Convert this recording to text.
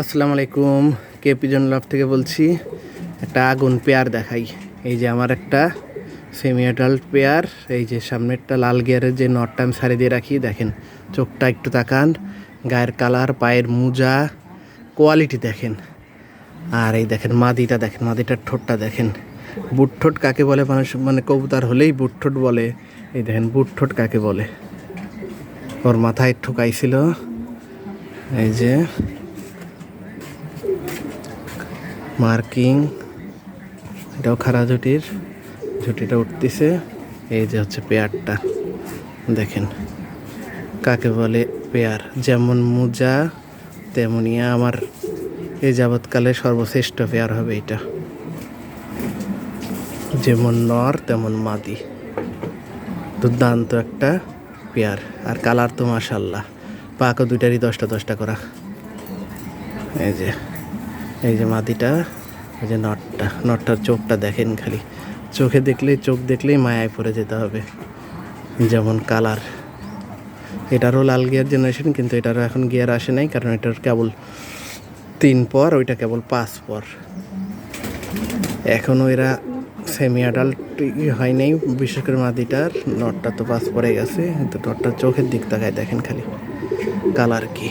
আসসালামু আলাইকুম, কেপিজন লাভ থেকে বলছি। একটা আগুন পেয়ার দেখাই। এই যে আমার একটা সেমি অ্যাডাল্ট পেয়ার। এই যে সামনেরটা লাল গিয়ারের যে নটটা আমি সারি দিয়ে রাখি, দেখেন চোখটা একটু তাকান, গায়ের কালার, পায়ের মোজা, কোয়ালিটি দেখেন। আর এই দেখেন মাদিটা, দেখেন মাদিটার ঠোঁটটা দেখেন। বুট ঠোঁট কাকে বলে মানুষ, মানে কবুতর হলেই বুট ঠোঁট বলে। এই দেখেন বুট ঠোঁট কাকে বলে। ওর মাথায় ঠোকাইছিল। এই যে মার্কিং, এটাও খাড়া ঝুটিটা উঠতেছে। এই যে হচ্ছে পেয়ারটা, দেখেন কাকে বলে পেয়ার। যেমন মোজা তেমনই আমার এই যাবৎকালে সর্বশ্রেষ্ঠ পেয়ার হবে এটা। যেমন নর তেমন মাদি, দুর্দান্ত একটা পেয়ার। আর কালার তো মাশাল্লাহ, পাকও দুইটারই 10টা করা। এই যে মাদিটা, এই যে নটটার চোখটা দেখেন, খালি চোখ দেখলেই মায়ায় পড়ে যেতে হবে। যেমন কালার, এটারও লাল গিয়ার জেনারেশন, কিন্তু এটারও এখন গিয়ার আসে নাই, কারণ এটার কেবল 3 পর, ওইটা কেবল 5 পর। এখনও এরা সেমি অ্যাডাল্ট হয় নাই, বিশেষ করে মাদিটার। নটটা তো 5 পরে গেছে, কিন্তু নটটার চোখের দিক তাকায় দেখেন খালি, কালার কি।